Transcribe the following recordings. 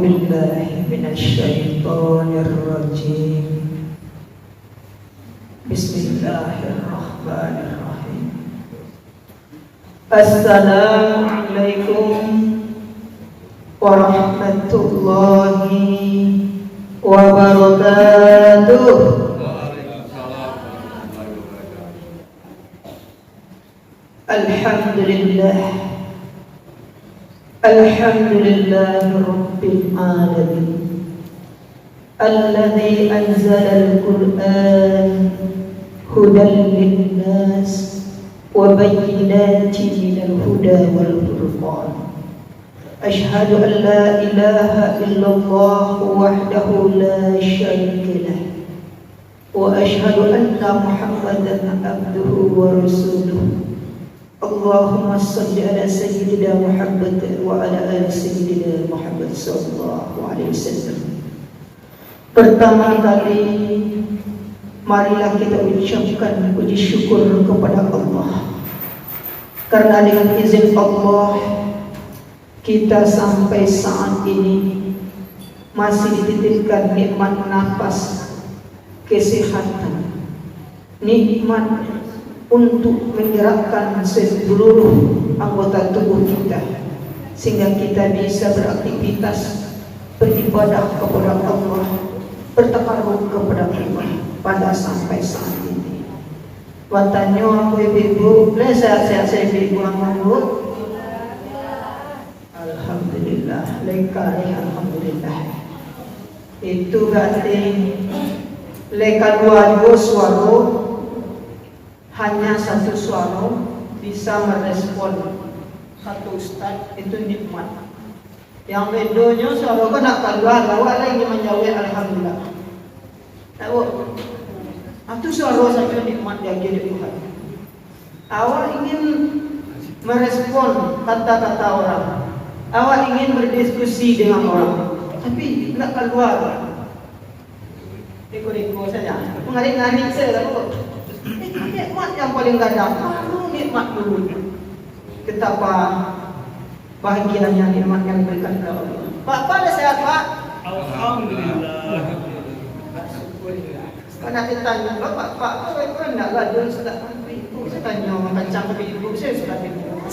billahi minasyaitonir rajim. Bismillahirrahmanirrahim. Assalamualaikum warahmatullahi wabarakatuh. Alhamdulillah. Alhamdulillah Rabbil Alamin Alladhi anzala al-Qur'an hudan linnas wa bayyinatin minal huda wal furqan. Ashhadu an la ilaha illallah wahdahu la syarika lah wa ashhadu anna Muhammadan abduhu wa rasuluh. Allahumma salli ala sayyidina Muhammad wa ala ali sayyidina Muhammad sallallahu alaihi wasallam. Pertama kali marilah kita ucapkan puji syukur kepada Allah, karena dengan izin Allah kita sampai saat ini masih dititipkan nikmat nafas, kesehatan, nikmat untuk menggerakkan seluruh anggota tubuh kita, sehingga kita bisa beraktivitas, beribadah kepada Allah, bertakarrub kepada Allah pada sampai saat ini. Watanyo aku ibu, sehat-sehat saya ibu amanku. Alhamdulillah, lekali alhamdulillah. Itu berarti leka dua suara, hanya satu suara bisa merespon satu ustaz, itu nikmat. Yang bedanya suara kan nak keluar, awak lagi menjawab alhamdulillah. Tahu? Itu suara saja nikmat yang jadi Tuhan. Awak ingin merespon kata-kata orang, awak ingin berdiskusi dengan orang, tapi tidak keluar. Ikut-ikut saja, mengarik-ngarik saya tahu. Nikmat yang paling ganda, nikmat dulu. Betapa bahagianya nikmat yang diberikan oleh Allah. Pak, pada sehat Pak? Alhamdulillah. Karena ditanya, Pak, kau enggak gaduh sudah mati? Saya tanya macam ke ibu, saya sudah ibu.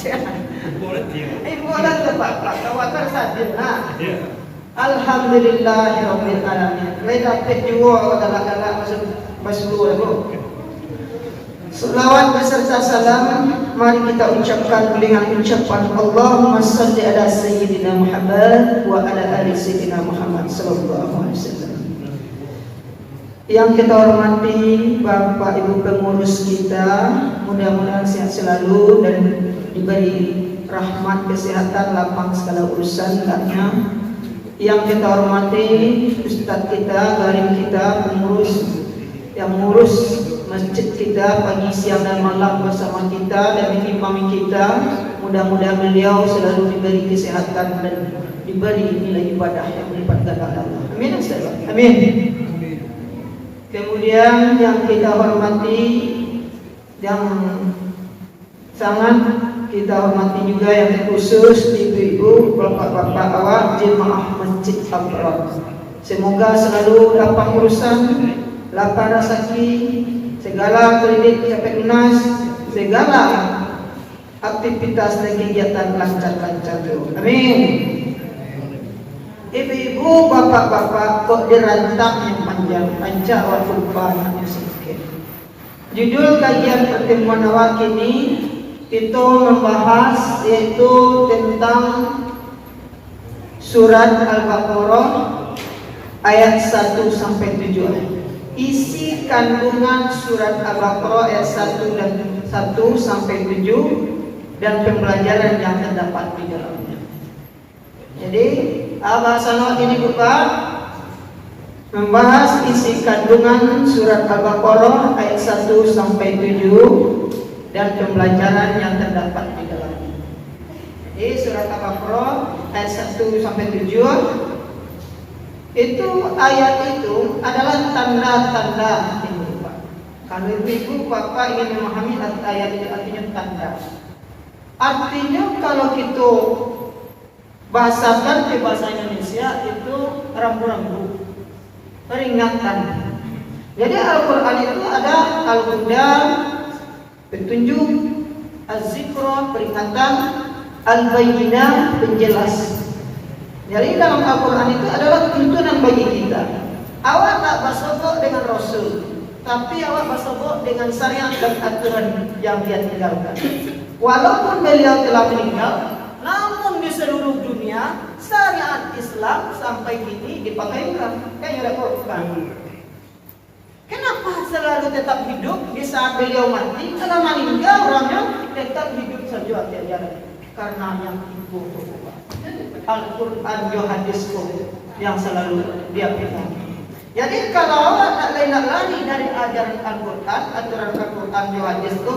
Ibu orang tu Pak, kawatar sadin lah. Alhamdulillahirabbil alamin. Mereka juga kata-kata masuk aku. Selawat beserta salam mari kita ucapkan dengan ucapan Allahumma salli ala sayyidina Muhammad wa ala ali sayyidina Muhammad sallallahu alaihi wasallam. Yang kita hormati Bapak Ibu pengurus kita, mudah-mudahan sehat selalu dan diberi rahmat kesehatan, lapang segala urusan katanya. Yang kita hormati Ustaz kita, garim kita, pengurus yang mengurus masjid kita pagi, siang dan malam bersama kita, dan imam kita, mudah-mudahan beliau selalu diberi kesehatan dan diberi nilai ibadah yang berlipat ganda Allah. Amin. Amin. Kemudian yang kita hormati, yang sangat kita hormati juga yang khusus ibu-ibu, bapak-bapak awak jemaah Masjid Abrar. Semoga selalu dapat urusan, lapar rezeki, segala kredit sampai lunas, segala aktivitas dan kegiatan lancar-lancar. Amin. Ibu-ibu, bapak-bapak, kok dirantang yang panjang, panjang waktu banyak sedikit. Judul kajian pertemuan awak ini itu membahas yaitu tentang surat Al-Baqarah ayat 1 sampai 7. Isi kandungan surat Al-Baqarah ayat 1 sampai 7 dan pembelajaran yang terdapat di dalamnya. Jadi bahasa ini buka membahas isi kandungan surat Al-Baqarah ayat 1 sampai 7 dan pembelajaran yang terdapat di dalamnya. Jadi surat Al-Baqarah ayat 1 sampai 7 itu ayat itu adalah tanda-tanda ini, Pak. Kalau ibu bapak ingin memahami ayat itu artinya tanda. Artinya kalau kita bahasakan ke bahasa Indonesia manusia itu rambu-rambu peringatan. Jadi Al-Quran itu ada al-huda, petunjuk, az-zikra, peringatan, al-bayyinah, penjelas. Jadi dalam Al-Quran itu adalah tuntunan bagi kita. Awak tak bersogok dengan Rasul, tapi awak bersogok dengan syariat dan aturan yang dia tinggalkan. Walaupun beliau telah meninggal, namun di seluruh dunia syariat Islam sampai kini dipakai orang. Kan ya bukan? Kenapa selalu tetap hidup di saat beliau mati? Karena meninggal orangnya tetap hidup saja tiada. Karena yang itu Al-Quran dan hadis yang selalu dia pegang. Jadi kalau awak tak lari dari ajaran Al-Quran, aturan Al-Quran dan hadis itu,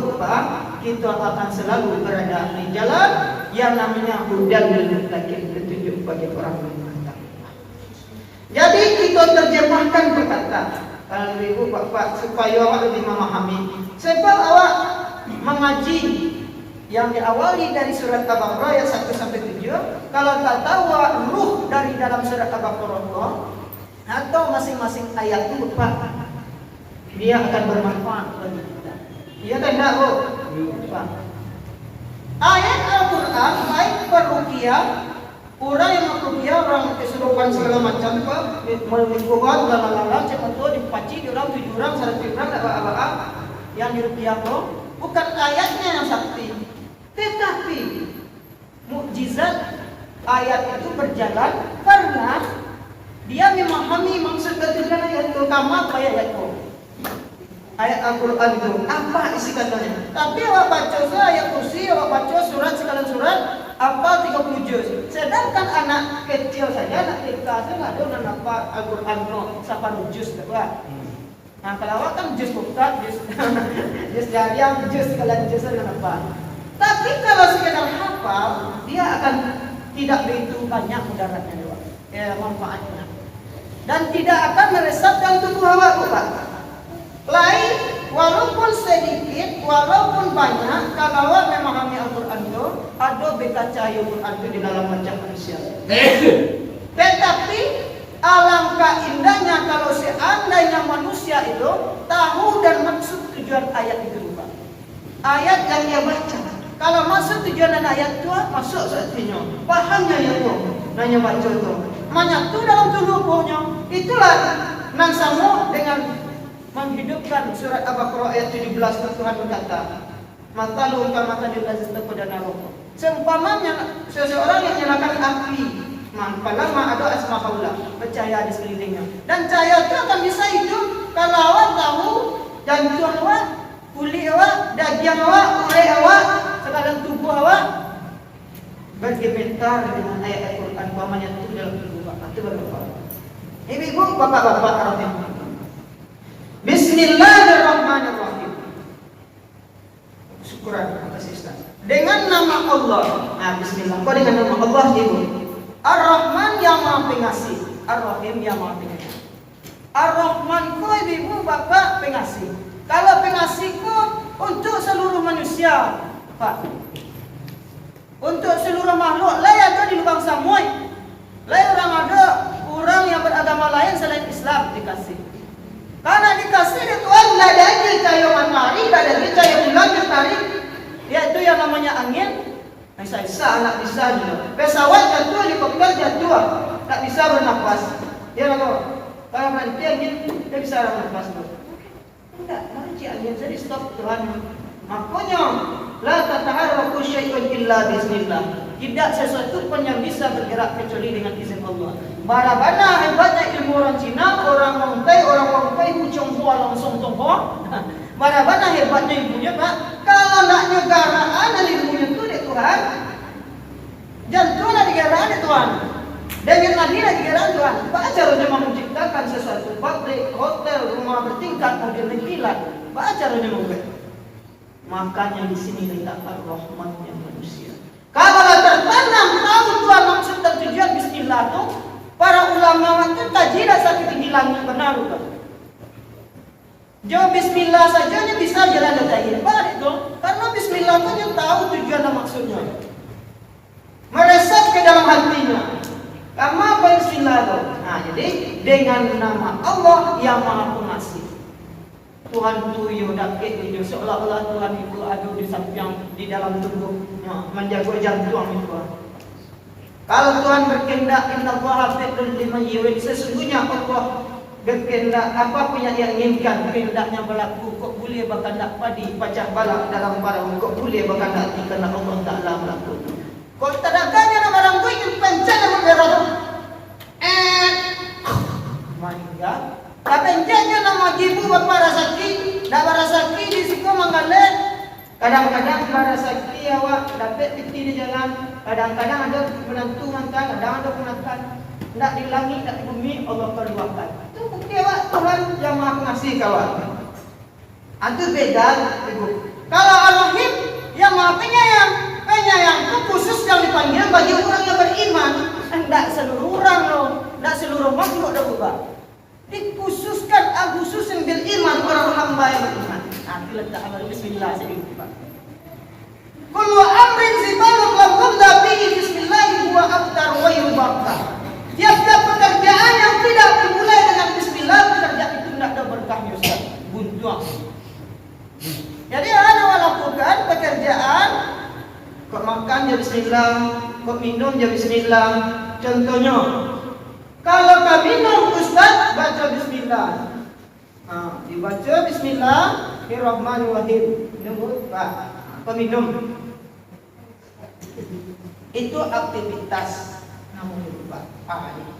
kita akan selalu berada di jalan yang namanya hudan lil muttaqin, petunjuk bagi orang yang bertakwa. Jadi kita terjemahkan perkataan kalau ibu bapak supaya awak lebih memahami. Sebab awak mengaji yang diawali dari surat Al-Baqarah ayat 1 sampai 7, kalau tak tahu ruh dari dalam surat Al-Baqarah atau masing-masing ayat itu Pak, dia akan bermanfaat bagi kita. Iya tidak Bu? Pak. Ayat Al-Quran baik peruqyah, orang yang meruqyah, orang kesurupan segala macam Pak, memikuat lalala cepat dipaci di orang 7 orang 100 orang tak apa-apa yang diruqyah kok bukan ayatnya yang sakti, tetapi mukjizat ayat itu berjalan karena dia memahami maksud dan tujuan ayat itu. Kama apa ayat itu? Ayat Al-Quran itu apa isi katanya? Tapi awak baca ayat kursi, awak baca surat sekalian surat apa 30 juz. Sedangkan anak kecil saja, anak TK saja nggak ada yang apa Al-Quran itu siapa juz tak? Nah kalau awak kan juz bukan juz jariah, juz sekalian juz apa? Tapi kalau sekedar hafal, dia akan tidak begitu banyak mudaratnya dewa, manfaatnya, dan tidak akan meresap dalam tubuh awak, Pak. Lain, walaupun sedikit, walaupun banyak, kalau awak memahami Al-Quran itu, ada beka cahaya Al-Quran itu di dalam wajah manusia. Tetapi alangkah indahnya kalau seandainya manusia itu tahu dan maksud tujuan ayat itu, Pak. Ayat yang dia baca. Kalau masuk tujuan dan ayat itu masuk artinya, pahamnya ya itu, nanya baca itu, menyatu dalam tubuhnya. Itulah nan sama dengan menghidupkan surat Al-Baqarah ayat 17 Tuhan berkata, "Matalu kama tadil lazis taqadana roh." Seumpamanya seseorang yang nyalakan api, mampalama ada asmaullah, bercahaya di sekelilingnya, dan cahaya itu akan bisa hidup kalau awak tahu jantung awak, kulit awak, daging awak, urai awak, sekalian tubuh awak bergemetar dengan ayat Al-Quran, umpamanya itu dalam tubuh awak. Itu bermanfaat. Ibu-ibu, bapak-bapak rahimah. Bismillahirrahmanirrahim. Syukuran atas Ustaz. Dengan nama Allah. Nah, bismillah. Kau dengan nama Allah, Ibu. Ar-Rahman yang Maha Pengasih, Ar-Rahim yang Maha Penyayang. Ar-Rahman kau ibu bapak pengasih. Kalau pengasih kau untuk seluruh manusia, Pak. Untuk seluruh makhluk, lain ada di lubang samui. Lain orang yang beragama lain selain Islam dikasih. Karena dikasih di Tuhan ada cahaya matahari, ada cahaya bulan matahari, yaitu yang namanya angin. Bisa anak bisa juga. Pesawat jatuh, helikopter jatuh, tak bisa bernafas. Ya kalau nanti angin, dia bisa bernafas. Tidak, nanti angin jadi stop Tuhan. Makanya la tataharraku syai'un illa bismillah. Tidak sesuatu pun yang bisa bergerak kecuali dengan izin Allah. Bagaimana hebatnya ilmu orang Cina, orang Mongkai pucung buah langsung tongkol. Bagaimana hebatnya ilmunya, Pak? Kalau nak negaraan ilmunya itu di Tuhan, jantungnya digaraan di Tuhan, dengan nadinya digaraan Tuhan. Pak caranya menciptakan sesuatu, pabrik, hotel, rumah bertingkat, mobil berkilat. Pak caranya membuat. Makanya di sini letak Ar-Rahman yang manusia. Kalau tertanam tahu Tuhan maksud dan tujuan Bismillah itu, para ulama itu tajidah sakit tinggi langit benar bukan? Jauh Bismillah saja dia bisa jalan dari balik itu, karena Bismillah itu dia tahu tujuan dan maksudnya. Meresap ke dalam hatinya. Kama bismillah. Nah, jadi dengan nama Allah yang Maha Pengasih. Tuhan tu yo dapat itu seolah-olah Tuhan itu ada di samping di dalam tubuh menjaga jantung itu. Kalau Tuhan berkehendak, innallaha fa'ilun liman yurid, sesungguhnya Allah berkehendak apa pun yang dia inginkan, kehendaknya berlaku. Kok boleh berkehendak padi pacah balak dalam barang, kok boleh berkehendak kerana Allah Taala berlaku. Kok tadakanya nama orang gue yang pencana berdarah. Mangga. Kapenjanya nama ibu bapa rasaki, dak rasaki di siku manggalet. Kadang-kadang rasaki awak dapat piti di jalan, kadang-kadang ada menantu mantan, kadang ada penantan. Ndak di langit, ndak di bumi Allah keluarkan. Itu bukti awak Tuhan yang Maha Pengasih kawan. Itu beda ibu. Kalau Al-Rahim yang Maha Penyayang, penyayang itu khusus yang dipanggil bagi orang yang beriman. Ndak seluruh orang loh, ndak seluruh makhluk dah berubah. Dikhususkan khusus yang beriman orang hamba yang beriman. Nah, letak amal bismillah sedikit. Kullu amrin sibalun lam yubda bihi bismillah huwa abtar wa yubaqta. Tiap-tiap pekerjaan yang tidak dimulai dengan bismillah, pekerjaan itu tidak ada berkahnya Ustaz. Buntu. Jadi ana lakukan pekerjaan kok makan ya bismillah, kok minum ya bismillah. Contohnya kalau kau minum Ustaz baca bismillah. Dibaca bismillahirrahmanirrahim. Minum Pak. Peminum. Itu aktivitas namanya Pak.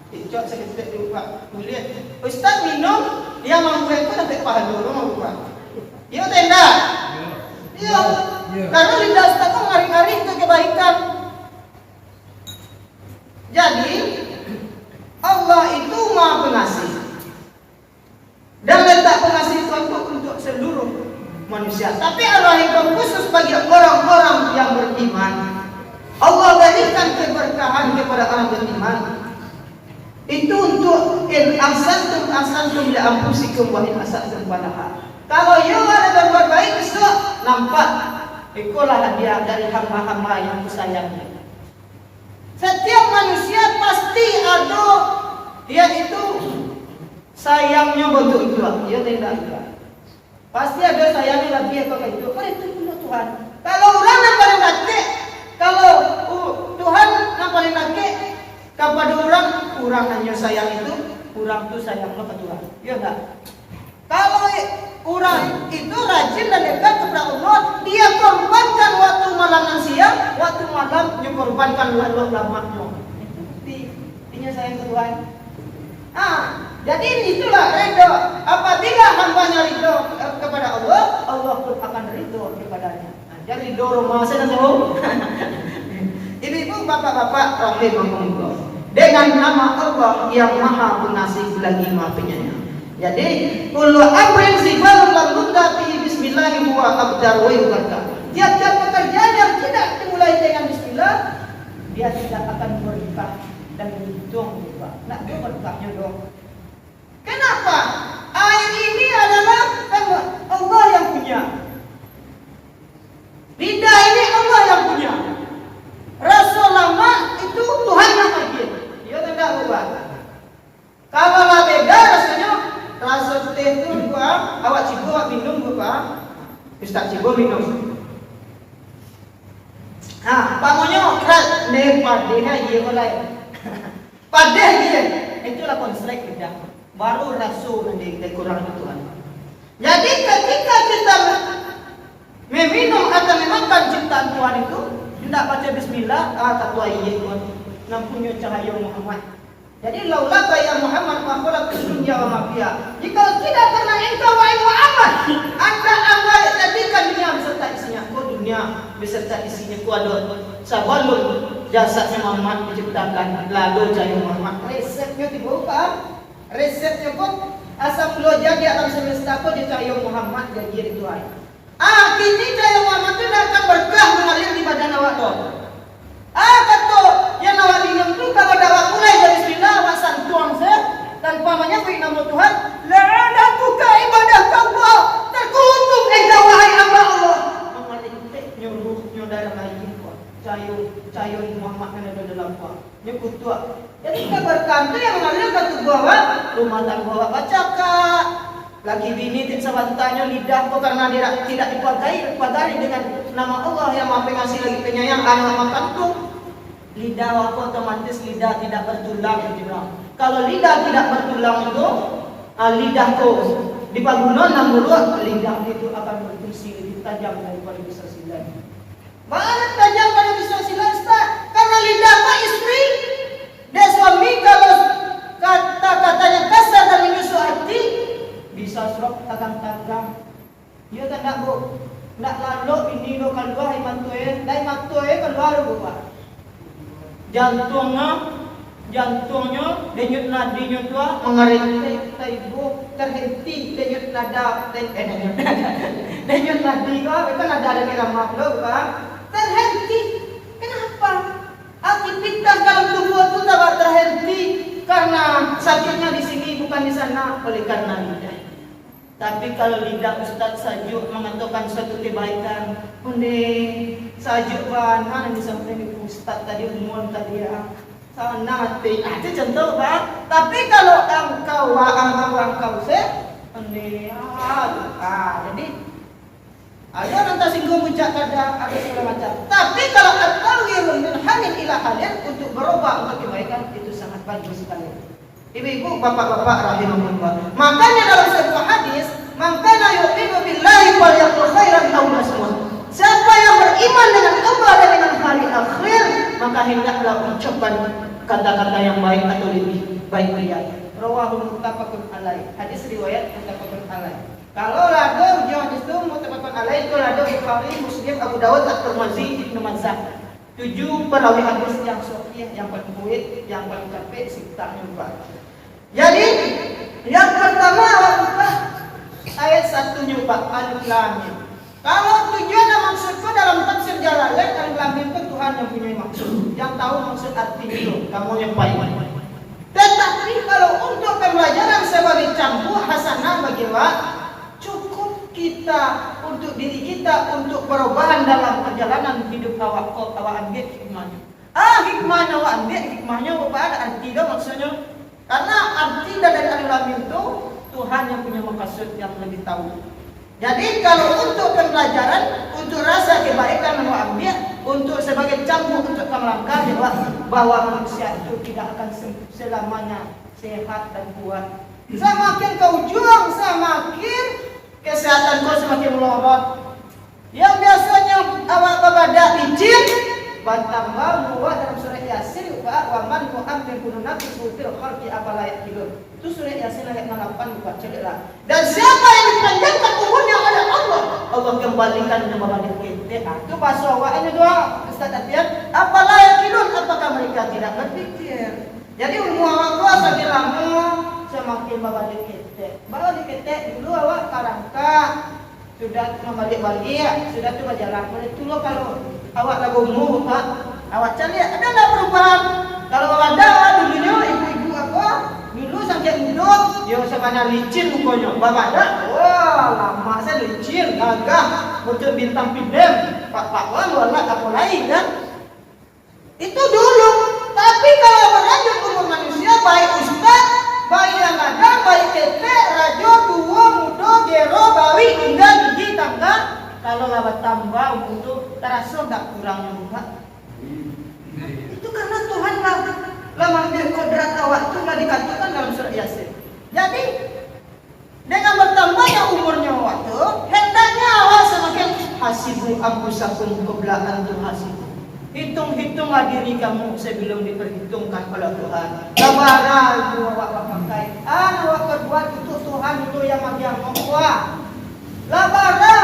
Cocok sekejap dulu Pak. Lihat Ustaz minum dia mampu itu sampai pahala dulu Pak. Iya tenda. Iya. Karena lidah Ustaz itu ngari-ngari itu kebaikan. Jadi Allah itu Maha Pengasih. Dan letak pengasih itu untuk seluruh manusia. Tapi Allah itu khusus bagi orang-orang yang beriman. Allah berikan keberkahan kepada orang beriman. Itu untuk in ahsantum li anfusikum wa in asatum falaha. Kalau you ada berbuat baik besok nampak itulah hadiah dari hamba-hamba yang kusayangi. Setiap manusia pasti ada dia itu sayangnya bentuk itu, dia tidak juga. Pasti ada sayangnya lagi apa itu. Itu Tuhan. Kalau orang yang paling baik, kalau Tuhan yang paling baik kepada orang hanya sayang itu, orang itu sayang kepada Tuhan. Ya enggak? Kalau orang itu rajin dan dekat kepada Allah, dia korbankan waktu malam dan siang, waktu malam dia korbankan lalu lamanya. Itu bukti dia sayang ke Tuhan. Jadi itulah ridho. Apabila hambanya ridho kepada Allah, Allah pun akan ridho kepadanya. Jadi ridho rumah saya tahu. Ibu-ibu, bapak-bapak, rahimahumullah. Dengan nama Allah yang Maha Pengasih lagi Maha Penyayang. Jadi, kullu amrin sibalun lam yubda bihi bismillah huwa abtar wa yubarka. Tiap-tiap pekerjaan yang tidak dimulai dengan bismillah, dia tidak akan berkah dan untung juga. Nak berkahnya dong. Kenapa? Air ini adalah Allah yang punya. Lidah ini Allah yang punya. Rasa lama itu Tuhan yang bagi. Dia tidak ubah. Kalau lah beda rasanya, rasa teh itu gua, awak cibo awak minum gua, Ustaz cibo minum. Pamonya kerat nih padehnya iya mulai. Padeh dia, itulah konstrek lidah. Baru rasul nanti kurang Tuhan. Jadi ketika kita meminum atau memakan ciptaan Tuhan itu, tidak baca bismillah, kata iya Tuhan, nampunya cahaya Muhammad. Jadi laulah ya Muhammad makhluk dunia wa mafia. Jika tidak karena engkau wahai Muhammad, anda akan jadikan dunia beserta isinya. Dunia beserta isinya ku ada sabalun jasadnya Muhammad diciptakan lalu cahaya Muhammad. Resepnya dibuka. Resepnya pun asal keluar jadi alam semesta pun di cahaya Muhammad jadi Tuhan. Kini cahaya Muhammad itu akan berkah mengalir di badan awak tu. Kata yang awak minum tu kalau awak mulai dari bismillah awak santuang tanpa menyebut nama Tuhan, la'anakuka ibadah Allah terkutuk engkau wahai hamba Allah. Memalingkan nyuruh dalam lagi cahaya Muhammad yang ada dalam kuat. Nyekutua. Jadi rumah tangga baca kak. Lagi bini sabantanya lidahku karena dia tidak dipagari dengan nama Allah yang Maha Pengasih lagi penyayang anak makan tuh. Lidah aku otomatis lidah tidak bertulang gitu. Kalau lidah tidak bertulang itu lidahku dipagunon namun lidah itu akan berfungsi lebih tajam daripada bisa silat. Mana tajam pada bisa silat Ustaz? Karena lidah Pak istri dan suami kalau kata-katanya kasar dan menyusup hati bisa serok tagang-tagang. Ya tak nak bu, nak lalu ini lo keluar imantue, dah imantue keluar bu Pak. Jantungnya denyut nadinya tua mengerik ibu terhenti denyut nada denyut nadi kau itu nada ada di ramah lo Pak terhenti. Kenapa? Aktivitas dalam tubuh itu tak terhenti karena sakitnya di sini bukan di sana oleh karena lidah. Tapi kalau lidah Ustaz sajuk mengatakan suatu kebaikan, sajuk mana disampaikan Ustaz tadi umum tadi ya. Sana itu contoh Pak. Tapi kalau engkau jadi ada nanti singgung puncak ada segala macam. Tapi kalau at-taghyirun min halin ila halin untuk berubah untuk kebaikan itu sangat bagus sekali. Ibu-ibu, bapak-bapak rahimahullah. Makanya dalam sebuah hadis, "Man kana yu'minu billahi falyaqul khairan aw liyasmut." Siapa yang beriman dengan Allah dan dengan hari akhir, maka hendaklah ucapkan kata-kata yang baik atau lebih baik dia. Rawahu muttafaqun alaih. Hadis riwayat muttafaqun alaih. Kalau lado hadis itu muttafaqun alaih itu lado Bukhari, Muslim, Abu Dawud, At-Tirmidzi, Ibnu Majah. 7 perawi hadis yang sahih, yang paling kuat, yang paling capek siktanya Pak. Jadi yang pertama ayat 1-nya Pak, alif lam mim. Kalau tujuan dan maksudku dalam tafsir Jalalain, alif lam mim itu Tuhan yang punya maksud, yang tahu maksud arti itu, kamu yang baik. Tetapi kalau untuk pembelajaran sebagai campuh hasanah bagi Wak, cukup kita untuk diri kita untuk perubahan dalam perjalanan hidup awak ambil hikmahnya. Hikmahnya awak ambil hikmahnya apa ada arti dah maksudnya. Karena arti dari alif lam mim itu Tuhan yang punya maksud yang lebih tahu. Jadi kalau untuk pembelajaran, untuk rasa kebaikan yang awak ambil, untuk sebagai campuh untuk melangkah bahwa manusia itu tidak akan selamanya sehat dan kuat. Semakin kau juang, semakin kesehatan kau semakin melorot. Yang biasanya awak bebadak licin, bertambah muat dalam surah Yasin, wa man mu'ammin kununa fil khalqi afala yaqilun. Itu surah Yasin ayat 8 buat ceklah. Dan siapa yang dipanjangkan umurnya oleh Allah, Allah kembalikan dia berbalik kita. Itu bahasa awak ini doa Ustaz Atian, afala yaqilun, apakah mereka tidak berpikir? Jadi umur awak semakin lama semakin berbalik kita. Berbalik kita dulu awak karangka sudah membalik-balik, sudah tu berjalan. Itu loh kalau awak lagu umur, awak cari adalah perubahan. Kalau ada dulunya ibu-ibu apa, dulu sampai muda, dia sebenarnya licin mukanya. Bapak dah, wah lama saya licin, gagah, macam bintang film. Pak wala apa lain kan? Itu dulu. Tapi kalau beranjak umur manusia, baik ustaz, baik yang ada, baik ketek, rajo, tua, muda, gero, bawi, hingga gigi, tangga. Kalau lewat tambah untuk terasa tak kurangnya muka. Itu karena Tuhan lah mengambil kodrat awak itu lah dikatakan dalam surah Yasin. Jadi dengan bertambahnya umurnya awak itu, hendaknya awak semakin hasibu anfusakum qabla an tuhasibu. Hitung-hitunglah diri kamu sebelum diperhitungkan oleh Tuhan. Sabaran awak pakai. Awak berbuat untuk Tuhan itu yang maha kuat. Labara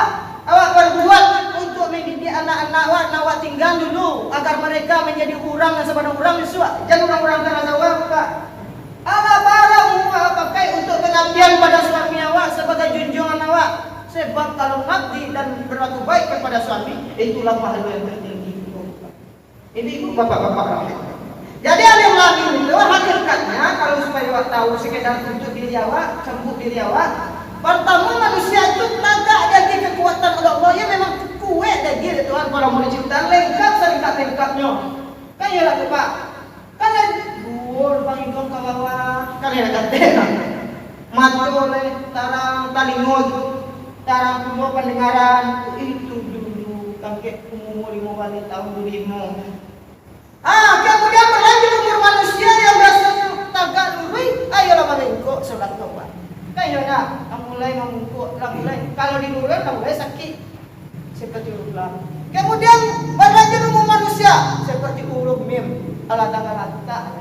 awak berbuat untuk mendidik anak-anak awak tinggal dulu agar mereka menjadi orang yang sebenarnya orang Yesus. Jangan orang-orang terasa awak. Awak barang awak pakai untuk pengabdian pada suami awak sebagai junjungan awak. Sebab kalau ngabdi dan berlaku baik kepada suami, itulah pahala yang tertinggi. Ini ibu bapak-bapak rahim. Jadi alif lam mim itu hakikatnya kalau supaya awak tahu sekedar untuk diri awak, sembuh diri awak. Pertama manusia itu tagak dari kekuatan Allah yang memang kuat dari dia Tuhan para menciptakan lengkap selengkap-lengkapnya. Kan ya lah Pak. Kan buur bangikong ke bawah, kan ya kata. matole, tarang talingod, tarang pumo pendengaran. Itu dulu kakek umur 5 tahun dulu. Kemudian berlanjut umur manusia yang biasanya tagak dulu, ayolah malingko sholat tobat. Kayo na, ang mulai mamungko, ang mulai kalau di luar, ang mulai sakit seperti ulang. Kemudian berlanjut umur manusia seperti urut mim, alata-alata.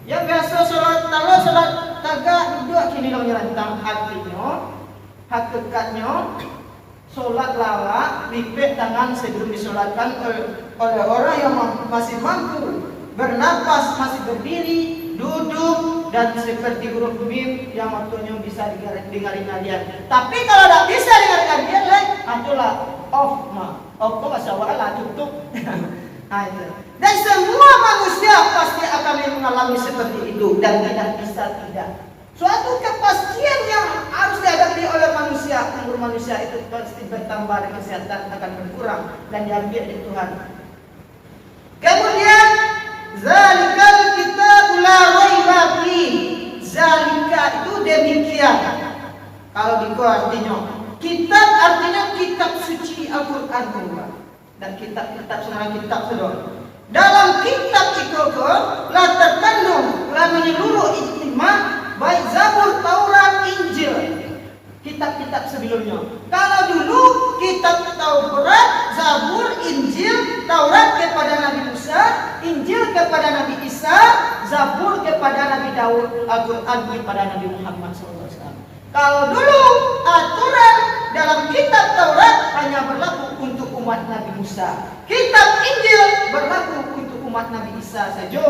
Yang biasa sholat tagak duduk kini lo nyerantang artinya, hakikatnya. Sholat lawak, lipet tangan sebelum disolatkan oleh orang yang masih mampu bernapas, masih berdiri, duduk, dan seperti huruf mim yang waktunya bisa dengarin kalian. Tapi kalau tidak bisa dengarin kalian, itulah off bahasa wala tutup. Dan semua manusia pasti akan mengalami seperti itu dan tidak bisa tidak. Suatu kepastian yang harus dihadapi oleh manusia. Umur manusia itu pasti bertambah dan kesehatan akan berkurang dan diambil dari Tuhan. Kemudian zalikal kitabul la raiba fi. Zalika itu demikian. Kalau diko artinya kitab artinya kitab suci Al-Qur'an dan kitab semua kitab saudara. Dalam kitab itu la terkandung la menyeluruh ijtima baik Zabur, Taurat, Injil, kitab-kitab sebelumnya. Kalau dulu kitab Taurat, Zabur, Injil, Taurat kepada Nabi Musa, Injil kepada Nabi Isa, Zabur kepada Nabi Daud, Al-Quran kepada Nabi Muhammad SAW. Kalau dulu aturan dalam kitab Taurat hanya berlaku untuk umat Nabi Musa, kitab Injil berlaku untuk umat Nabi Isa saja.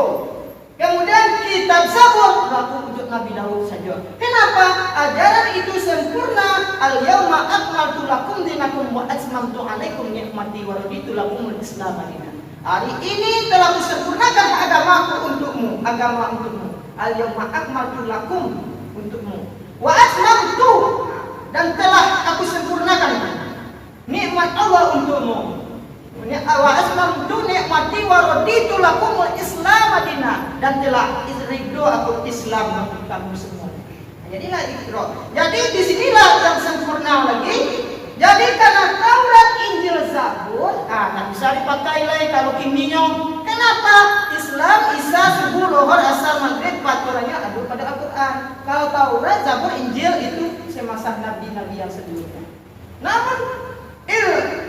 Kemudian kitab Zabur berlaku untuk Nabi Daud saja. Kenapa? Ajaran itu sempurna. Al-yawma akmaltu lakum dinakum wa atmamtu alaikum ni'mati wa raditu lakumul Islam dinan. Hari ini telah kusempurnakan agamaku untukmu. Al-yawma akmaltu lakum untukmu. Wa atmamtu dan telah aku sempurnakan nikmat Allah untukmu. Wa aslamtu nikmati wa raditu lakumul Islam dinan dan telah ridho aku Islam bagi kamu semua. Jadilah Iqra. Jadi disinilah yang sempurna lagi. Jadi karena Taurat, Injil, Zabur, tak bisa dipakai lagi kalau kininya. Kenapa? Islam, Isa, subuh, lohor, asar, maghrib, paturannya ada pada Al-Quran. Kalau Taurat, Zabur, Injil itu semasa nabi-nabi yang sebelumnya. Namun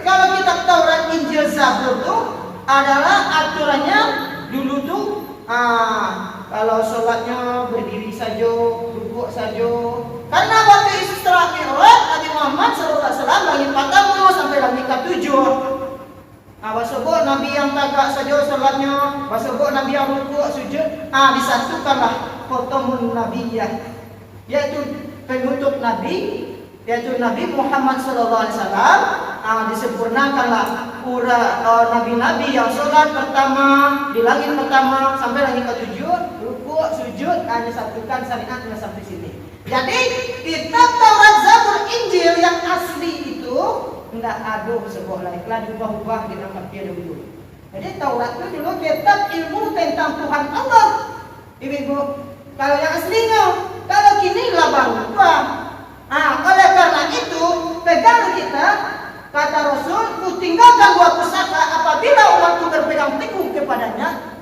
kalau kitab Taurat, Injil, Zabur itu adalah aturannya dulu tuh kalau sholatnya berdiri saja, duduk saja. Karena waktu Isra Mi'raj Nabi Muhammad SAW langit pertama sampai langit ke-7. Wasebut Nabi yang tagak saja sholatnya, wasebut Nabi yang rukuk sujud. Disatukanlah khotamun nabiyah, yaitu penutup Nabi, yaitu Nabi Muhammad SAW. Disempurnakanlah nabi-nabi yang sholat pertama di langit pertama sampai langit ke-7, rukuk, sujud, hanya satukan syariatnya sampai sini. Jadi kitab Taurat, Zabur, Injil yang asli itu enggak ada sebuah lain, telah diubah-ubah di dalam dia dulu. Jadi Taurat itu dulu kitab ilmu tentang Tuhan Allah. Ibu, kalau yang aslinya, kalau kini lah baru. Oleh karena itu pegang kita. Kata Rasul, ku tinggalkan 2 pusaka apabila umatku berpegang teguh kepadanya.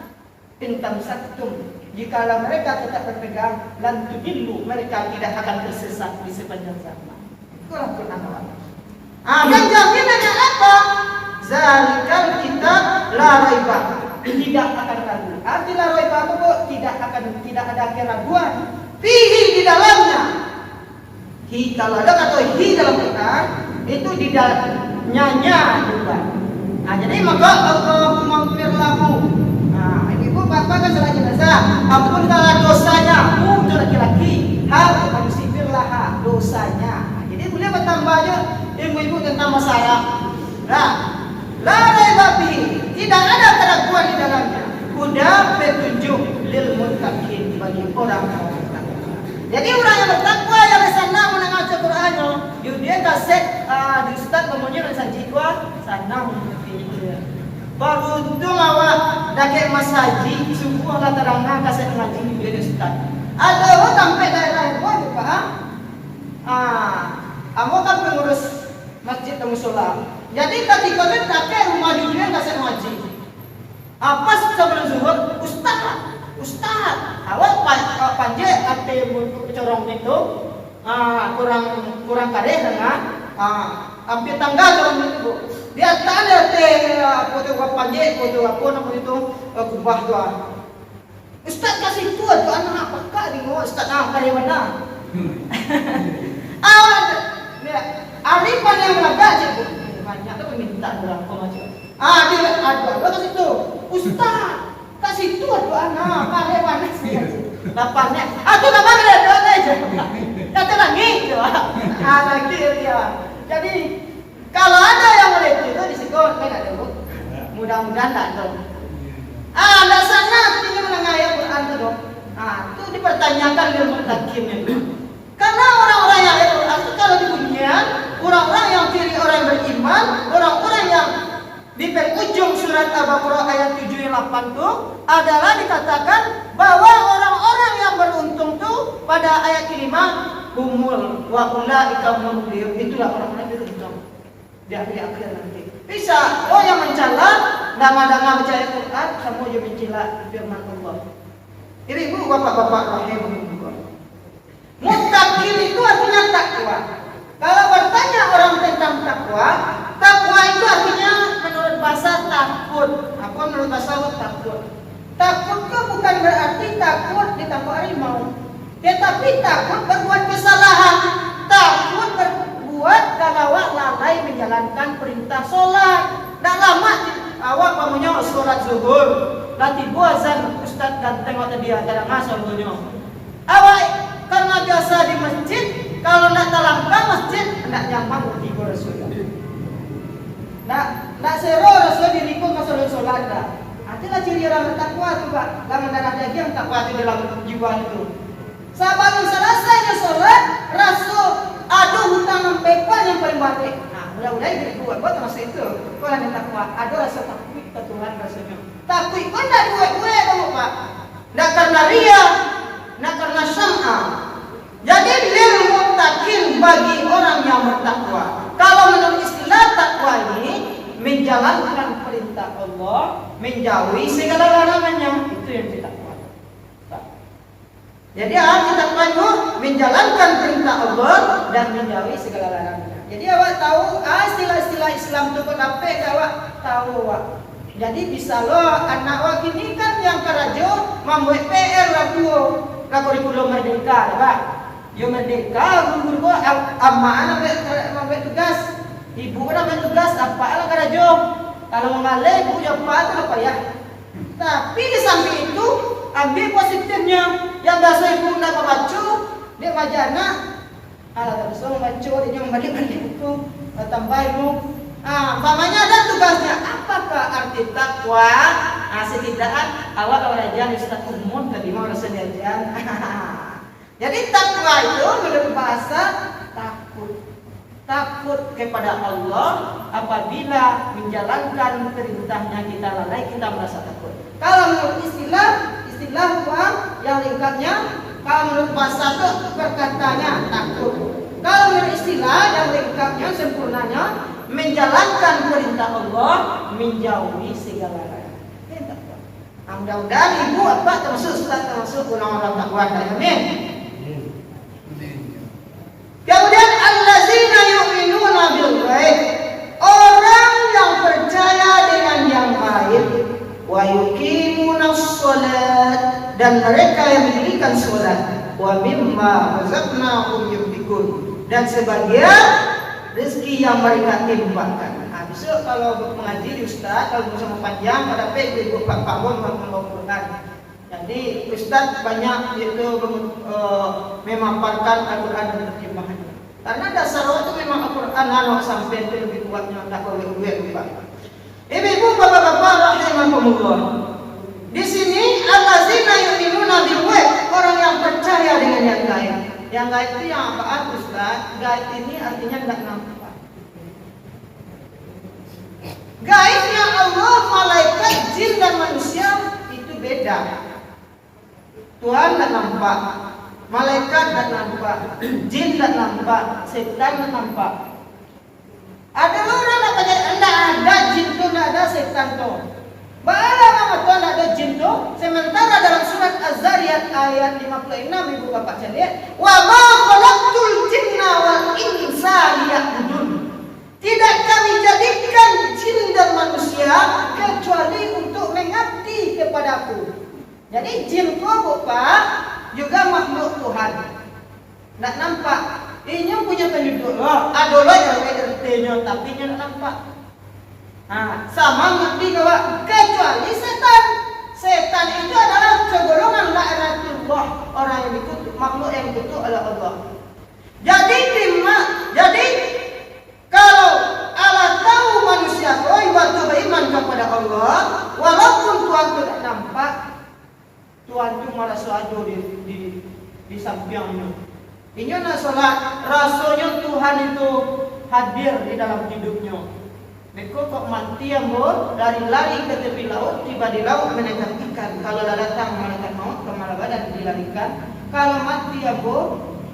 Intam saktum, jikalau mereka tetap berpegang, lan tudillu, mereka tidak akan tersesat di sepanjang zaman. Itulah Quran Allah. Dan jaminannya apa? Zalikal kitab la raiba, tidak akan ragu. Arti la raiba apa? Tidak ada keraguan. Fihi di dalamnya. Kalau ada kata hi dalam Quran, itu di dalamnya juga. Jadi maka Allahumma ighfir lahu. Ibu bapak kan salah jenazah. Ampunkanlah dosanya. Itu laki-laki. Hal manusia dosanya. Jadi boleh bertambahnya ibu-ibu tentang masalah. La raiba fihi, tidak ada keraguan di dalamnya. Huda petunjuk lil muttaqin, bagi orang-orang bertakwa. Jadi orang yang bertakwa yang sana mendengar Qurannya, dia kaset di ustaz kemudian sajidwa sana mungkin. Beruntung awak dapat masjid, semua lah terangkan kaset ngaji dia di ustaz. Ada orang sampai daerah Kamu kan pengurus masjid dan musola. Jadi ketika itu kakek rumah dia kasih ngaji. Apa sebelum zuhur? Ustaz. Awal panje ate corong itu kurang kare dengan hampir tangga corong itu. Dia tak ada foto panje foto apa nama itu kubah tu. Ustaz kasih tu anak apakah di mau Ustaz kare mana? Ari yang belaga je banyak tu minta orang macam. Dia ada kasih tu. Ustaz kasih tu anak kare mana sih? Lapangnya. Tu nama dia aja. Kata lagi tu. Lagi dia. Jadi kalau ada yang meleceh itu disikut kan ada bu. Mudah-mudahan tak tahu. Anda sana tinggal menengah Quran tu dok. Itu dipertanyakan ilmu takimnya tu. Karena orang-orang yang Al-Quran itu kalau dibunyikan, orang-orang yang ciri orang yang beriman, orang-orang yang di penghujung surat Al-Baqarah ayat 7 dan 8 itu adalah dikatakan bahwa orang-orang yang beruntung itu pada ayat kelima humul wa ulaika humul muflihun. Itulah orang-orang yang beruntung di akhir nanti. Bisa yang mencela dama-dama percaya Quran, kamu juga mencela firman Allah. Ibu bapak-bapak rahimahumullah. Muttaqin itu artinya takwa. Kalau bertanya orang tentang takwa itu artinya menurut bahasa takut. Apa menurut bahasa takut? Takut itu bukan berarti takut ditangkap harimau, tetapi takut berbuat kesalahan. Takut berbuat kalau lalai menjalankan perintah sholat. Tak lama awak bangunnya sholat zuhur, latih azan ustaz dan tengok tadi ada ngasal bunyo. Awak karena biasa di masjid, kalau nak talangkan masjid, nak nyaman tidur Rasulullah. Nak sero Rasulullah dirikung ke sholat dah. Itulah ciri orang takwa tu pak. Dalam darah daging takwa itu dalam jiwa itu. Sahabat selesainya sholat, Rasul aduh hutang mempepan yang paling baik. Mudah-mudahan jadi buat termasuk itu. Kau yang takwa, aduh rasa takut ke Tuhan rasanya. Takut kau tidak buat kamu pak. Tidak karena ria. Nah karena syam'a. Jadi lil muttaqin bagi orang yang bertakwa. Kalau menurut istilah takwa ini menjalankan perintah Allah, menjauhi segala larangannya, itu yang ditakwa. Jadi arti takwa itu menjalankan perintah Allah dan menjauhi segala larangannya. Jadi awak tahu istilah-istilah Islam itu kenapa awak tahu awak. Jadi bisa lo anak awak ini kan yang kerajo membuat PR radio. Kurikulum merdeka, Pak. Yo merdeka, guru amaan ambil tugas. Ibu ambil tugas apa lah karajo. Kalau mengalir, ibu apa ya? Tapi di samping itu ambil positifnya. Yang biasa ibu nak membaca, dia majana. Terus membaca, dia membalik buku, tambah ilmu. Pamannya ada tugasnya. Apakah arti takwa? Setidaknya awak orang Ustaz umum tadi mau rasa diajan. Jadi takwa itu menurut bahasa takut kepada Allah apabila menjalankan perintahnya kita lalai kita merasa takut. Kalau menurut istilah uang yang lengkapnya, kalau menurut bahasa itu perkataannya takut. Kalau menurut istilah yang lengkapnya sempurnanya menjalankan perintah Allah, menjauhi segala larangan. Mudah-mudahan ibu apa termasuk Ustaz termasuk orang-orang takwa. Amin. Kemudian allazina yu'minuna bil ghaib, orang yang percaya dengan yang gaib, wa yuqimunas shalat, dan mereka yang mendirikan salat, wa mimma razaqnahum yunfiqun, dan sebagian rezeki yang mereka infakkan. Besok kalau mengaji di Ustaz, kalau bersama panjang pada ibu Pak Pamon mengumpulkan. Jadi Ustaz banyak itu memaparkan Al-Quran dan terjemahannya. Karena dasar itu memang Al-Quran sampai itu lebih kuatnya tak boleh Pak. Ibu bapak-bapak rahimahumullah. Di sini allazina yu'minuna bil ghaib, orang yang percaya dengan yang gaib. Yang gaib itu yang apa Ustaz? Gaib ini artinya tidak nampak. Gaibnya Allah, malaikat, jin dan manusia itu beda. Tuhan tidak nampak. malaikat tak nampak, jin tak nampak, setan tak nampak. Ada orang nak tanya, enggak ada jin tu, enggak ada setan tu. Bala nama tu enggak ada jin tu. Sementara dalam surat Az-Zariyat ayat 56 ibu bapak sekalian, wa ma khalaqtul jinna wal insa liya'budun. Tidak kami jadikan jin dan manusia kecuali untuk mengabdi kepadaku. Jadi jin tu bapak juga makhluk Tuhan. Tak nampak. Ini punya penduduk. Adolah yang RT-nya tapi nya tak nampak. Sama mati kawan. Kecuali setan. Setan itu adalah segolongan laknatullah, orang yang dikutuk, makhluk yang dikutuk oleh Allah. Jadi kalau Allah tahu manusia waktu beriman kepada Allah, walaupun Tuhan tidak nampak, Tuhan itu malah selalu di sampingnya. Ini nak solat, rasanya Tuhan itu hadir di dalam hidupnya. Mereka kok mati ambo, lari ke tepi laut, tiba di laut menangkap ikan. Kalau datang malaikat maut ke malam badan dilarikan. Kalau mati ambo,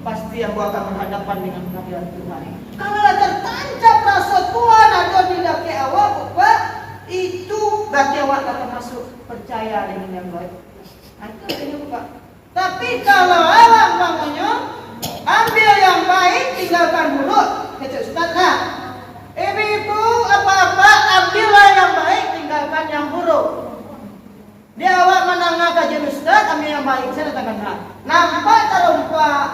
pasti ambo akan berhadapan dengan kehadiran Tuhan. Kalau tertancap rasa Tuhan ada di daki awak, Pak, itu berarti awak akan masuk percaya dengan yang baik. Itu ini Pak. Tapi kalau awak bangunnya ambil yang baik, tinggalkan buruk, kecil Ustaz lah. Ibu apa-apa ambillah yang baik, tinggalkan yang buruk. Dia awak menangah kajian Ustaz, ambil yang baik, saya datangkan hak. Nampak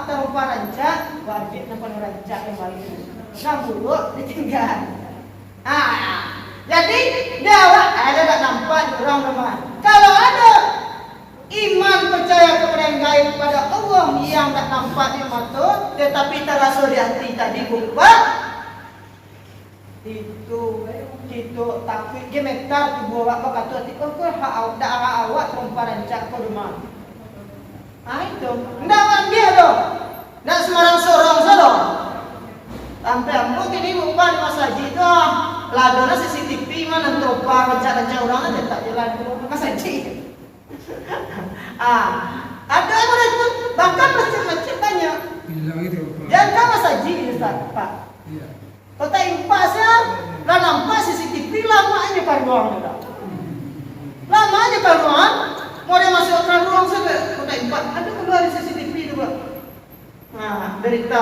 terumpa rancak, wajib nampak rancak yang baik. Yang buruk ditinggal. Jadi dia awak ada tak nampak orang rumah. Kalau ada iman percaya kepada yang gaib pada Allah yang tak nampak di mata tetapi terasa di hati tadi buat itu takut gemetar tubuh awak berkata hati kau hak awak terumpa rancak kau rumah. Itu ndak ambil tu. Ndak sembarang sorong saja. Sampai ambo kini buka di masjid tu. Ladona CCTV mana terumpa rancak orang aja tak jalan ke masjid. Ada orang itu bahkan masjid banyak. Jangan masjid Ustaz Pak. Iya. Kota impasnya lah nampak CCTV lama aja karuan dah. Lama aja karuan. Mau dia masuk ke ruang saja kota impas ada keluar CCTV itu Pak. Berita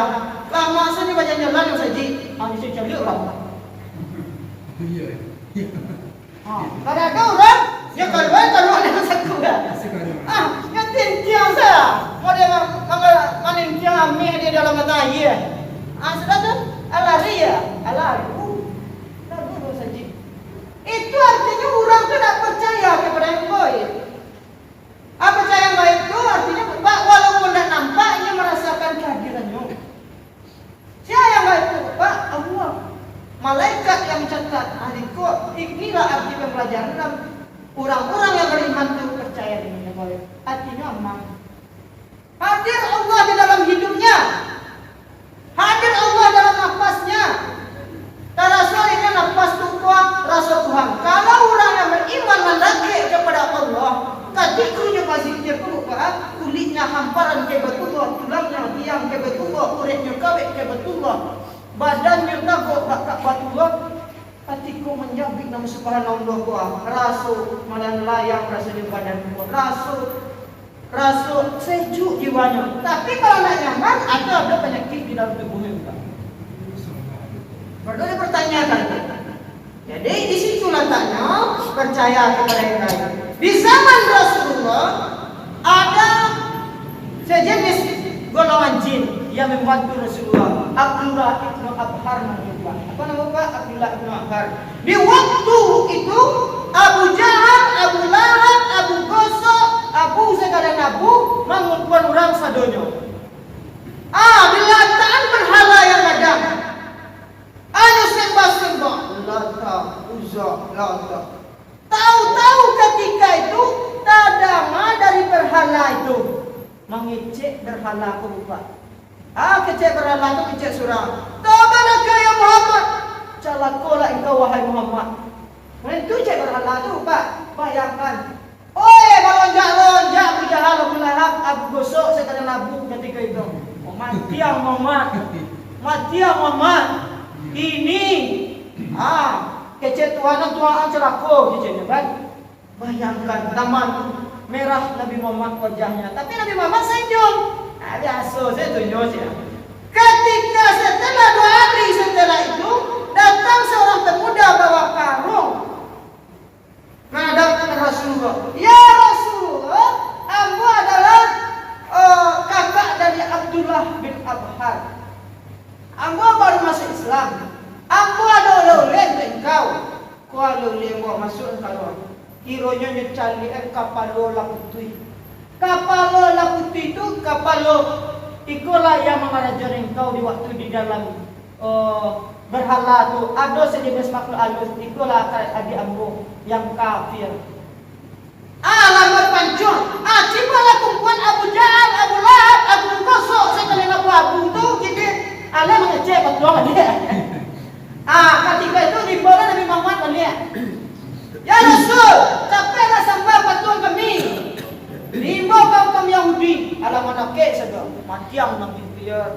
lama saja banyak jalan masjid. Ini cari orang. Iya. Ada orang yang keluar dengan satu yang tiang saya. Mau dia manin tiang amih dia dalam mata dia. Sudah tu, alari ya, alari. Lalu saja. Itu artinya orang tu tak percaya kepada yang baik. Percaya yang baik itu artinya walaupun tak nampak, ia merasakan kehadirannya. Siapa yang baik itu? Pak, Allah. Malaikat yang mencatat. Inilah arti pembelajaran. Orang-orang yang beriman itu percaya dengan yang baik. Artinya aman. Hadir Allah di dalam hidupnya. Hadir Allah dalam nafasnya. Tarasolnya nafas Tuhan, rasa Tuhan. Kalau orang yang beriman mendaki kepada Allah, kadikunya masih dia perubahan, kulitnya hamparan ke betullah, tulangnya tiang ke betullah, kuretnya kawet ke betullah, badannya nagok bakak batullah. Hatiku menjabik nama subhanallah kuah. Rasu malan layang rasanya badan kuah. Rasu sejuk jiwanya. Tapi kalau nak nyaman, ada penyakit di dalam tubuhnya. Perlu dipertanyakan. Jadi di situ letaknya percaya kepada yang lain. Di zaman Rasulullah ada sejenis golongan jin yang membantu Rasulullah. Abdullah ibn Abhar namanya. Apa nama Pak? Abdullah ibn Abhar. Di waktu itu Abu Jahal, Abu Lahab, Abu Gosok, Abu segala Abu mengumpulkan orang sadonya. Bilataan berhala yang ada. Anu sembah-sembah Lata, Uzza, Lata. Tahu-tahu ketika itu tadama dari berhala itu mengecek berhala berupa. Kecek berhala itu kecek surah. Tabaraka ya Muhammad. Calakola engkau wahai Muhammad. Itu cek berhala itu Pak. Bayangkan. Kalau lonjak-lonjak Abu Jahal, Abu Lahab, Abu Gosok sekalian labu ketika itu. Mati yang Muhammad. Mati yang Muhammad. Ini kece tuanan celako kece kan. Bayangkan taman merah Nabi Muhammad wajahnya, tapi Nabi Muhammad senyum. Biasa saya tunjuk ya. Ketika setelah 2 hari setelah itu datang seorang pemuda bawa karung menghadap Rasulullah. Ya Rasulullah, aku adalah kakak dari Abdullah bin Abhar. Aku baru masuk Islam. Aku ada oleh-oleh untuk engkau. Kau ada oleh yang masuk engkau. Kironya nyecali kapal lola putih. Kapal lola putih itu kapal ikulah yang mengajar engkau di waktu di dalam berhala tu. Ada sejenis makhluk halus. Ikulah adik ambo yang kafir. Alamat pancur. Cibalah kumpulan Abu Jahal, Abu Lahab, Abu Gosok sekalian Abu tu kita Allah mengecek betul dia. Ketika itu dibawa Nabi Muhammad melihat. Ya Rasul, capailah sampai patung kami. 5 kaum Yahudi alamat nakik saja. Mati yang Nabi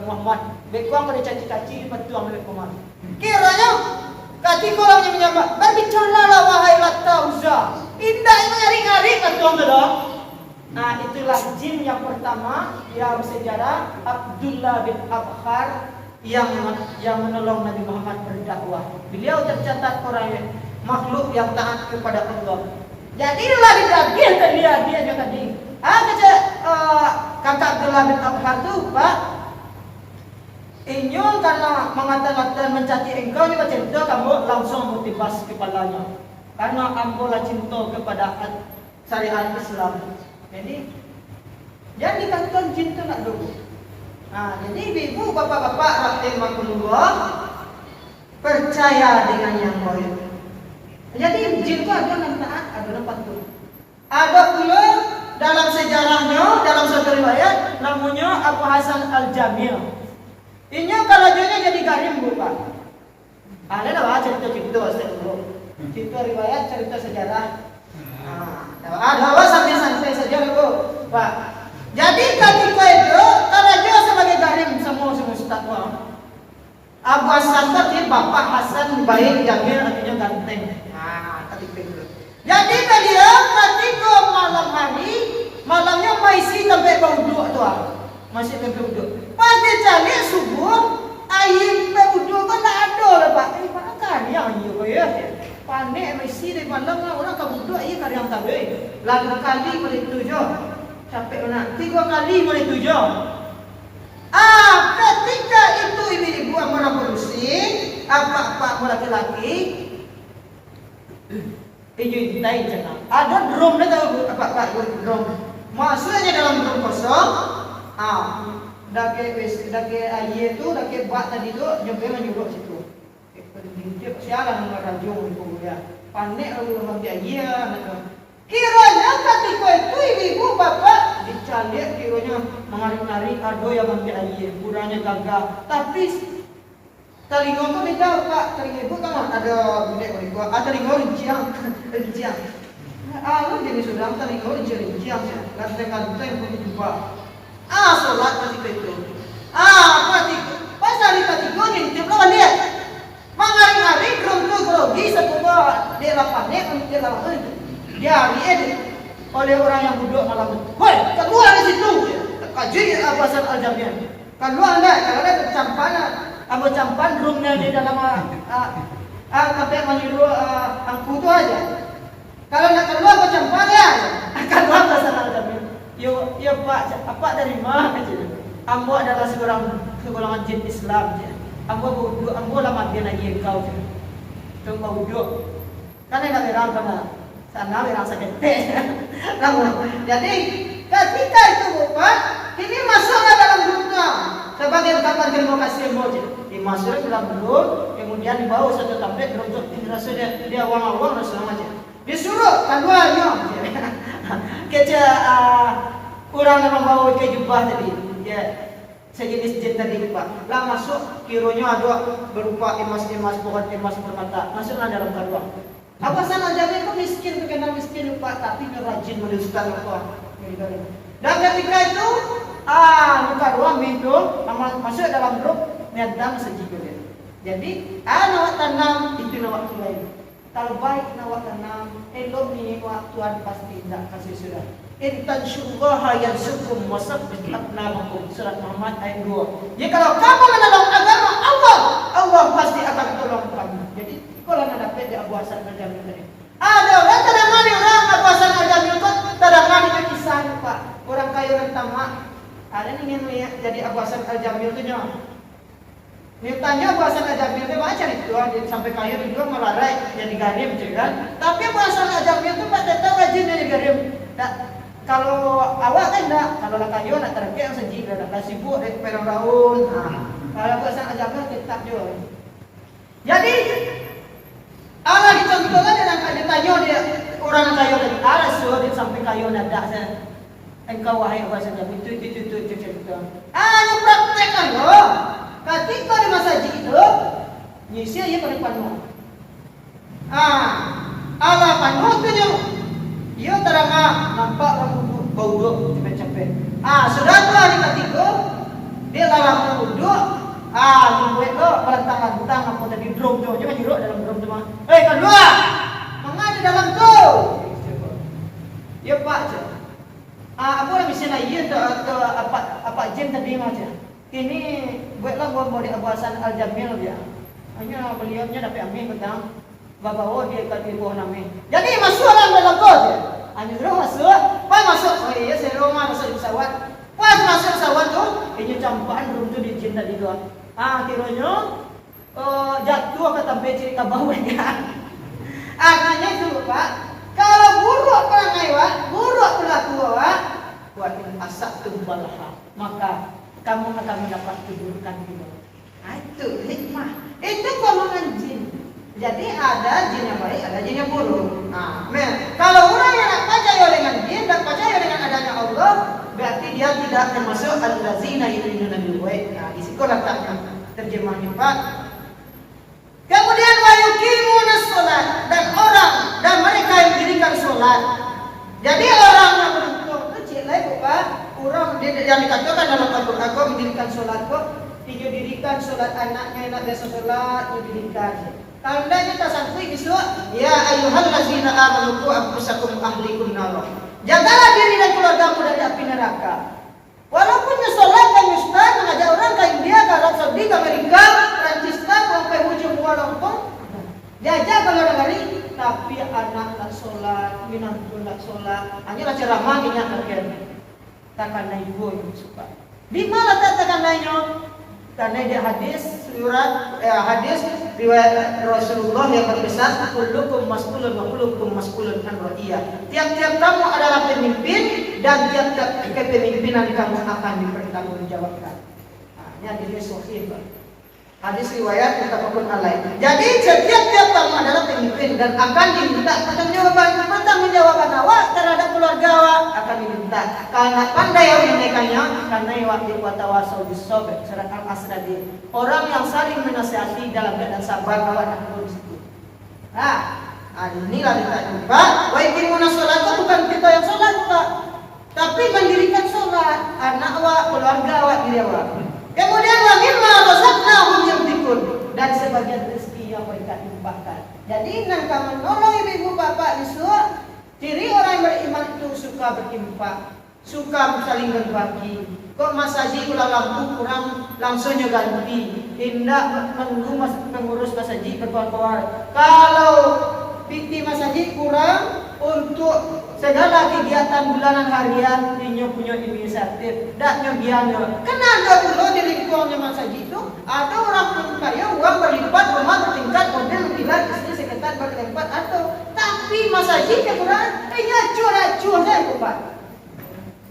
Muhammad. Bekuang pada caci-caci di patung Nabi Muhammad. Kiranya ketika orangnya menyambat, berbicaralah wahai Lata Uzza. Indah ngari-ngari patung tu dah. Itulah jin yang pertama yang bersejarah Abdullah bin Abhar yang menolong Nabi Muhammad berdakwah. Beliau tercatat orang yang makhluk yang taat kepada Allah. Jadilah ditagih ke dia juga tadi. Kakak Abdullah bin Abhar tu, Pak. Inyong karena mengatakan mencaci engkau ni macam itu, kamu langsung mutibas kepalanya. Karena ambolah cinta kepada syariat Islam. Jadi jangan dikatakan cinta nak dulu. Jadi ibu bapak-bapak rahimakumullah percaya dengan yang gaib. Jadi jin itu ada yang taat, ada yang patuh. Ada pula dalam sejarahnya, dalam satu riwayat namanya Abu Hasan Al-Jamil. Ini kalau dia jadi garim bukan. Ada lah cerita-cerita cerita riwayat, cerita sejarah. Ada santai-santai saja dulu, Pak. Jadi ketika itu kalau dia sebagai garim semua ustaz Abu Hasan tadi Bapak Hasan baik Jamil artinya ganteng. Ketika itu. Jadi dia ketika malam hari, malamnya masih sampai bau masih sampai bau. Pas dia cari subuh, air bau kan tak ada lah Pak. Ini mana karya ya? Panik masih di malam orang kabuduk air karya yang tabe. Lalu kali boleh 7. Sampai mana? 3 kali boleh 7. Ketika itu ibu-ibu amanah berusin, apa laki-laki, intai cakap. Ada drum dah tahu apa drum. Masuknya dalam drum kosong. Dake air tu, dake bak tadi tu, jumpa menyuruh situ. Dia sialan dengan rajung di dia. Panik lalu ambil air. Kiranya ketika itu ibu bapak dicalik, kiranya mengarik-arik ada yang ambil air, kurangnya gagah. Tapi telinga tu beda Pak, telinga ibu kan ada budak ibu, telinga rinciang. Lu jadi sudah telinga rinciang ya, ganteng-ganteng pun jumpa. Solat ketika itu. Pas hari ketiga ngintip lawan dia. Mengarik-arik gerung grogi sepupu dia lapanek dia lawan. Dia oleh orang yang duduk malam itu. Woi, keluar dari situ. Kaji Abu Hasan Al-Jamil. Keluar enggak? Kalau ada Abu campan roomnya di dalam apa yang menyuruh angku itu aja. Kalau nak keluar Abu campan ya. Keluar Abu Hasan Al-Jamil. Ya Pak, apa dari mana aja? Ambo adalah segolongan jin Islam je. Ambo lama dia lagi kau je. Tunggu wuduk. Karena nak berang kana. Sana orang sakit. Jadi ketika itu Bapak, ini masuklah dalam dunia sebagai ungkapan terima kasih moja. Dimasukkan dalam drum, kemudian dibawa satu tempat untuk rasa dia awang-awang rasa aja. Disuruh keluarnya. Kece orang yang membawa ke jubah tadi, dia sejenis jin tadi Pak. Lah masuk, kironya ada berupa emas-emas, pohon emas permata. Masuklah dalam karuang. Awasan aja itu miskin, terkenal miskin lupa, tapi dia rajin meneruskan apa. Dan ketika itu, muka ruang itu masuk dalam grup nyadam sejigo dia. Jadi, nawak tanam itu nawak lain. Kalau baik nawak tanam, elok ni waktuan pasti tidak kasih sudah. Intan syullaha yansukum wasabbit aqnamakum, surat Muhammad ayat 2. Jadi kalau kamu menolong agama Allah, Allah pasti akan tolong kamu. Jadi kalau anda dapat di abuasan agama tadi. Ada orang terangani orang abuasan agama itu terangani kisah Pak. Orang kaya orang tamak. Ada ingin jadi abuasan agama itu nyawa. Tanya abuasan agama itu baca itu sampai kaya itu melarai jadi garim kan. Tapi abuasan agama itu Pak tetap rajin jadi garim. Kalau awak kan enggak, kalau lah kayu nak terangke yang seji dah sibuk dek perang daun. Kalau buat sang ajaran tetap juga. Jadi Allah dicontohkan dalam ditanya dia orang kayu tadi ada suruh dia sampai kayu nada saya. Engkau wahai bahasa Jawa itu. Anu praktekkan loh. Ketika di masjid itu nyisi ya pada panu. Allah panu tu je. Ia terang nampak orang bau duduk capek-capek. Sudah tu hari ketiga dia dalam duduk. Tunggu itu berantang-antang apa tadi drum tu, jangan jeruk dalam drum tu mah. Keluar. Mengada dalam tu. Ya Pak je. Apa yang bisa naik tu apa jam tadi macam. Ini buatlah gua mau di abasan Al Jamil dia. Hanya beliaunya dapat ambil petang. Bawa dia ke bawah nama. Jadi masuk dalam kos dia. Hanya terus masuk. Oh iya saya Roma masuk di pesawat. Pas masuk pesawat tu, ini campaan room tu di jin tadi tu. Kiranya jatuh ke tempat ciri ke bawah dia. Artinya itu Pak, kalau buruk perangai buruk perilaku buat asak tumbalha, maka kamu akan mendapat keburukan itu. Itu hikmah. Itu golongan jin. Jadi ada jin yang baik, ada jin yang buruk. Kalau orang yang tak percaya dengan jin, tak percaya dengan adanya Allah, berarti dia tidak termasuk al-lazina yu'minuna bil ghaib. Di situ letaknya terjemahannya Pak. Kemudian wa yuqimuna shalat, dan mereka yang mendirikan salat. Jadi orang yang beruntung kecil Pak, orang yang dikatakan dalam Al-Qur'an mendirikan salat kok, dia dirikan salat anaknya biasa salat, dia dirikan. Tandanya tak sampai besok, ya ayyuhallazina amanu qu anfusakum ahlikum nar. Jagalah diri dan keluargamu dari api neraka. Walaupun sholat dan ustaz mengajak orang ke India, ke Arab Saudi, ke Amerika, Prancis, sampai ujung Walaupun diajak ke luar negeri, tapi anak tak sholat, minum pun tak sholat, hanyalah ceramah ini akan takkan naik ibu yang suka. Di mana takkan naiknya? Karena dia hadis riwayat Rasulullah yang berpesan kullukum mas'ulun wa kullukum mas'ulun an ra'iyah. Tiap-tiap kamu adalah pemimpin dan tiap-tiap kepemimpinan kamu akan dipertanggungjawabkan. Ini hadis sahih. Hadis riwayat muttafaqun alaih. Jadi setiap kamu adalah pemimpin dan akan diminta pertanggungjawaban awak terhadap keluarga awak akan diminta. Karena pandai yang menunaikannya, karena wajib watawasau bisabr surat Al-Asr. Orang yang saling menasihati dalam keadaan sabar awak akan di situ. Inilah ditanya Pak. Wa iqimuna shalat bukan kita yang salat Pak, tapi mendirikan salat anak awak, keluarga awak, diri awak. Kemudian wa mimma razaqnahum yunfiqun, dan sebagian rezeki yang mereka infakkan. Jadi nan kamu menolong ibu bapak besok, ciri orang yang beriman itu suka berinfak, suka saling berbagi. Kok masaji kalau lampu kurang langsungnya ganti, tidak mengurus masaji berkuar-kuar. Kalau piti masaji kurang untuk segala kegiatan bulanan harian dia punya inisiatif dan nyobiannya. Kenapa dulu di lingkungannya masaji itu ada orang kaya uang berlipat, rumah bertingkat, model berlipat, istri sekitar berlipat atau tapi masaji kurang curah saya Pak.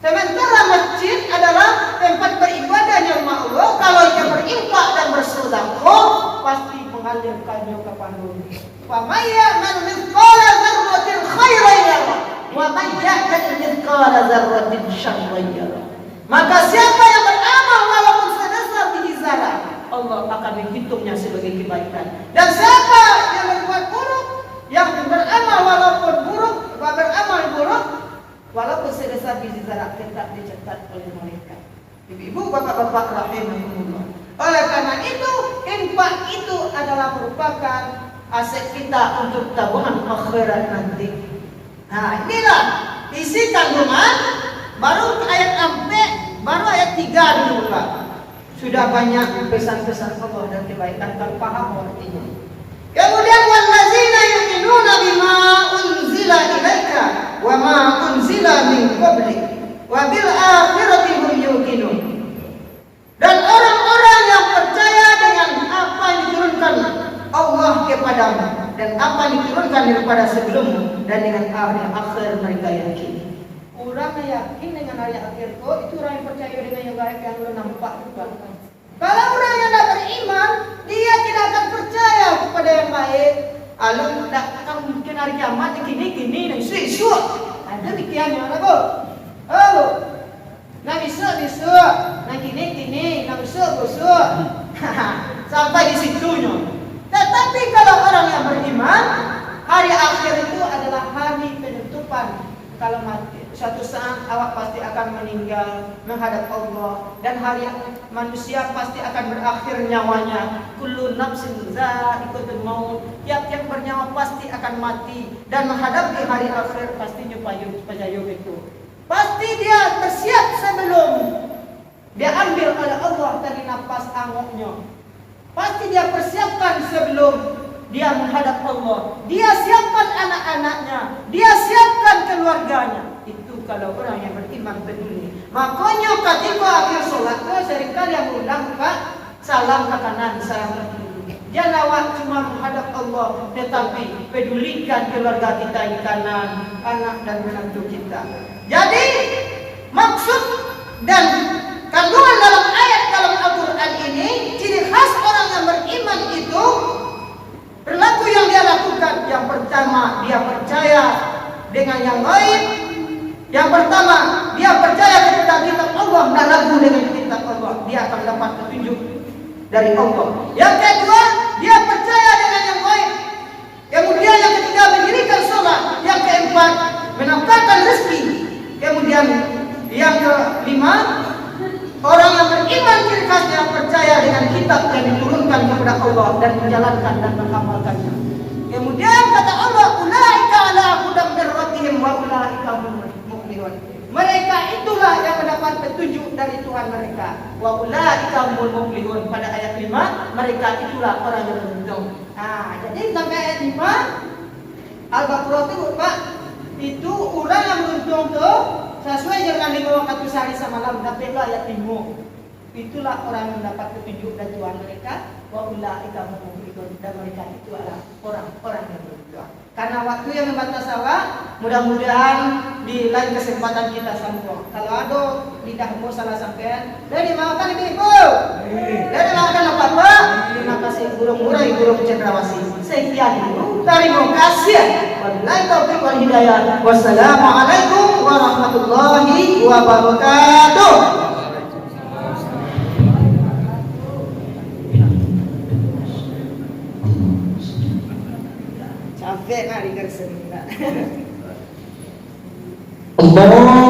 Sementara masjid adalah tempat beribadahnya Allah. Kalau dia berinfak dan bersedekah pasti mengalirkannya kepada dunia. Wa may ya'mal mithqala dzarratin khairan yarah wa may ya'mal mithqala dzarratin syarran yarah. Maka siapa yang beramal walaupun sebesar biji zarah, Allah akan menghitungnya sebagai kebaikan. Dan siapa yang berbuat buruk, yang beramal walaupun buruk, beramal buruk, walaupun sebesar biji zarah tetap dicatat oleh mereka. Ibu-ibu, bapak-bapak rahimahumullah. Oleh karena itu, infak itu adalah merupakan aset kita untuk tabungan akhirat nanti. Nah, inilah isi kandungan baru ayat 4, baru ayat 3 dulu Pak. Sudah banyak pesan-pesan Allah dan kebaikan kalau paham artinya. Kemudian wallazina yu'minuna bima unzila ilaika wa ma unzila min qablik wa bil akhirati hum yuqinun. Dan orang-orang yang percaya dengan apa yang diturunkan Allah kepadamu dan apa yang diturunkan daripada sebelummu dan dengan hari akhir mereka yakin. Orang yang yakin dengan hari akhir itu orang yang percaya dengan yang gaib yang belum nampak juga. Kalau orang yang tidak beriman, dia tidak akan percaya kepada yang baik. Lalu tidak akan mungkin hari kiamat gini-gini dan isu-isu. Ada demikiannya, Bu. Oh, nah besok, nah gini, nah besok. Sampai di situnya. Tetapi kalau orang yang beriman, hari akhir itu adalah hari penutupan. Kalau mati, suatu saat awak pasti akan meninggal menghadap Allah, dan hari manusia pasti akan berakhir nyawanya. Kullu nafsin za'iqatul maut. Tiap-tiap bernyawa pasti akan mati dan menghadapi hari akhir pastinya payung itu. Pasti dia bersiap sebelum dia ambil oleh Allah dari nafas angoknya. Pasti dia persiapkan sebelum dia menghadap Allah. Dia siapkan anak-anaknya, dia siapkan keluarganya. Itu kalau orang yang beriman peduli. Makanya ketika akhir sholat seringkali yang ulang Pak, salam ke kanan, salam ke kiri. Jangan awak cuma menghadap Allah, tetapi pedulikan keluarga kita di kanan, anak dan menantu kita. Jadi maksud dan kandungan dalam ayat dalam Al-Quran ini, ciri khas orang yang beriman itu perilaku yang dia lakukan. Yang pertama, dia percaya dengan yang gaib. Yang pertama, dia percaya kepada kitab Allah dan ragu dengan kitab Allah. Dia akan dapat petunjuk dari Allah. Yang kedua, dia percaya dengan yang gaib. Kemudian yang ketiga, mendirikan sholat. Yang keempat, menafkahkan rezeki. Kemudian yang kelima, orang yang beriman ciri khasnya percaya dengan kitab yang diturunkan kepada Allah dan menjalankan dan mengamalkannya. Kemudian kata Allah, ulaika ala hudam min rabbihim wa ulaika humul muflihun. Mereka itulah yang mendapat petunjuk dari Tuhan mereka. Wa ulaika humul muflihun. Pada ayat 5, mereka itulah orang yang beruntung. Nah, jadi sampai ayat 5 Al-Baqarah itu Pak, itu orang yang beruntung tuh sesuai dengan 5 waktu sehari semalam. Tapi itu ayat 5. Itulah orang yang mendapat petunjuk dari Tuhan mereka. Wa ulaika humul muflihun. Dan mereka itu adalah orang-orang yang beruntung. Karena waktu yang membatas awak, mudah-mudahan di lain kesempatan kita sambung. Kalau ada lidahmu salah sampean, dari makan ibu, dari makan apa? Terima kasih burung cendrawasih. Sekian dulu. Terima kasih. Wabillahi taufiq wal hidayah. Wassalamualaikum warahmatullahi wabarakatuh. Sampai mari kerja. Allah